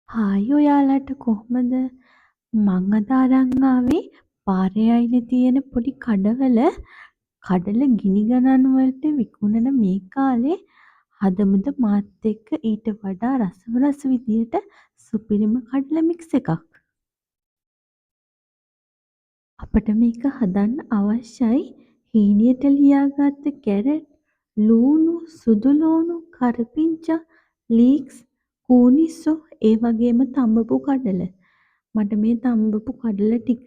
Hi ඔයාලට කොහොමද? මං අද අරන් ආවේ පාරේ අයිනේ තියෙන පොඩි කඩවල කඩල ගිනි ගණන් වලට විකුණන මේ කාලේ හදමුද මාත් එක්ක ඊට වඩා රසවරස විදියට සුපිරිම කඩල මික්ස් එකක්. අපට මේක හදන්න අවශ්‍යයි හීනියට ලියාගත්ත කැරට්, ලූණු, සුදු ලූණු, කරපිංචා, ලීක්ස්, කූනිස්සෝ ඒ වගේම තඹපු කඩල. මට මේ තඹපු කඩල ටික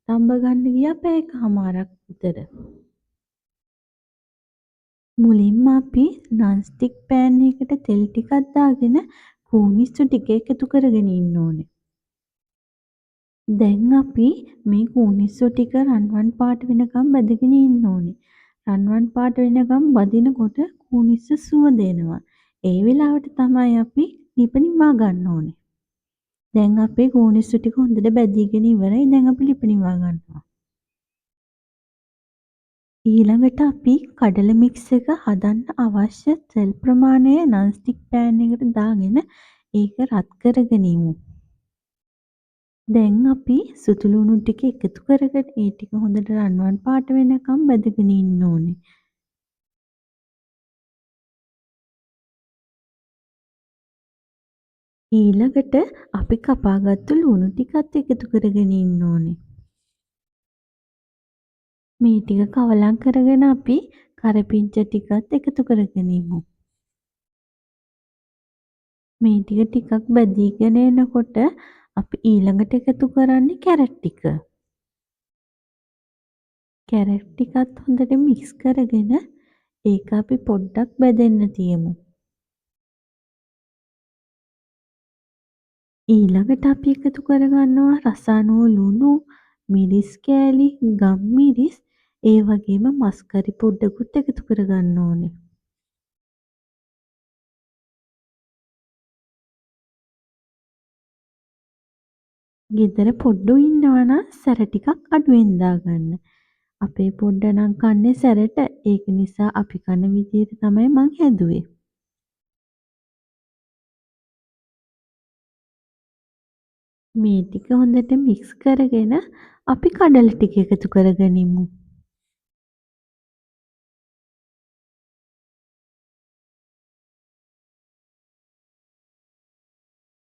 තඹ ගන්න ගියා පැය එකහමාරක් විතර. මුලින්ම අපි නන්ස්ටික් පෑන් එකකට තෙල් ටිකක් දාගෙන කූනිස්සු ටික එකතු කරගෙන ඉන්න ඕනේ. දැන් අපි මේ කූනිස්සෝ ටික රන්වන් පාට වෙනකම් බැදගෙන ඉන්න ඕනේ. රන්වන් පාට වෙනකම් බදිනකොට කූනිස්සු සුවඳ එනවා. ඒ වෙලාවට තමයි අපි ලිප නිවා ගන්න ඕනේ. දැන් අපේ කූනිස්සු ටික හොඳට බැදීගෙන ඉවරයි. දැන් අපි ලිප නිවා ගන්නවා. ඊළඟට අපි කඩල මික්ස් එක හදන්න අවශ්‍ය තෙල් ප්‍රමාණය නන්ස්ටික් පෑන් එකට දාගෙන ඒක රත් කරගෙන ඉමු. දැන් අපි සුදු ලුණු ටික එකතු කරගෙන ඒ ටික හොඳට රන්වන් පාට වෙනකම් බැදගෙන ඉන්න ඕනේ. ඊළඟට අපි කපාගත්තු ලුණු ටිකත් එකතු කරගෙන ඉන්න ඕනේ. මේ ටික කවලම් කරගෙන අපි කරපිංචා ටිකත් එකතු කරගෙන ඉමු. මේ ටික ටිකක් බැදීගෙන එනකොට අපි ඊළඟට එකතු කරන්නේ කැරට් ටික. කැරට් ටිකත් හොඳට මික්ස් කරගෙන ඒක අපි පොඩ්ඩක් බැදෙන්න තියමු. ඊළඟට අපි එකතු කරගන්නවා රස අනුව ලුණු, මිරිස් කෑලි, ගම්මිරිස්, ඒ වගේම මස්කරි පොඩ්ඩකුත් එකතු කරගන්න ඕනේ. ගෙදර පොඩ්ඩු ඉන්නවා නම් සැර ටිකක් අඩුවෙන් දාගන්න. අපේ පොඩ්ඩා නම් කන්නේ සැරට. ඒක නිසා අපි කන විදියට තමයි මං හැදුවේ. මේ ටික හොඳට මික්ස් කරගෙන අපි කඩල ටික එකතු කරගනිමු.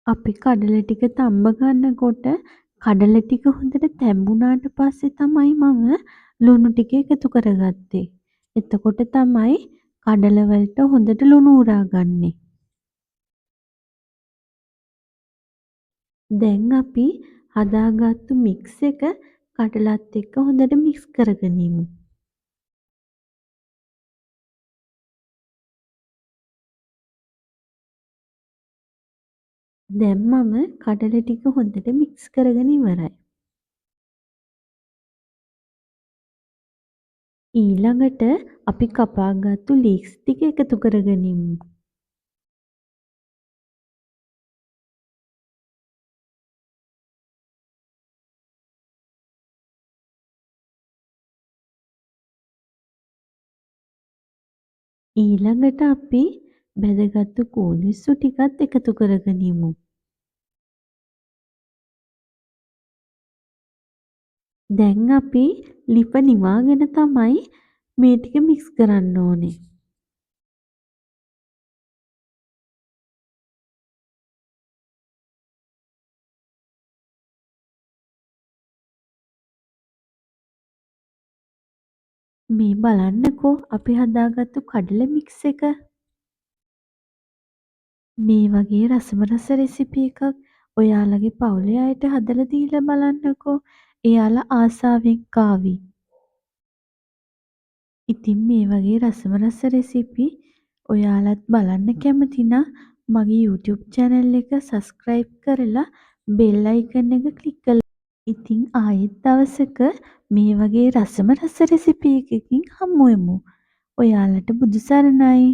අපි කඩල ටික තම්බ ගන්නකොට කඩල ටික හොඳට තැඹුණාට පස්සේ තමයි මම ලුණු ටික එකතු කරගත්තේ. එතකොට තමයි කඩල වලට හොඳට ලුණු උරාගන්නේ. දැන් අපි හදාගත්තු මික්ස් එක කඩලත් එක්ක හොඳට මික්ස් කරගනිමු. දැන් මම කඩල ටික හොඳට මික්ස් කරගෙන ඉවරයි. ඊළඟට අපි කපාගත්තු ලීක්ස් ටික එකතු කරගනිමු. ඊළඟට අපි බැදගත්තු කූනිස්සු ටිකත් එකතු කරගනිමු. දැන් අපි ලිප නිවාගෙන තමයි මේ ටික මික්ස් කරන්න ඕනේ. මේ බලන්නකෝ අපි හදාගත්තු කඩල මික්ස් එක. මේ වගේ රසම රස රෙසිපි එකක් ඔයාලගේ පවුලේ අයට හදලා දීලා බලන්නකෝ. එයාලා ආසාවෙන් කාවි. ඉතින් මේ වගේ රසම රස රෙසිපි ඔයාලත් බලන්න කැමති නම් මගේ YouTube channel එක subscribe කරලා bell icon එක click කරලා ඉතින් ආයෙත් දවසක මේ වගේ රසම රස රෙසිපි එකකින් හමු වෙමු. ඔයාලට බුදු සරණයි.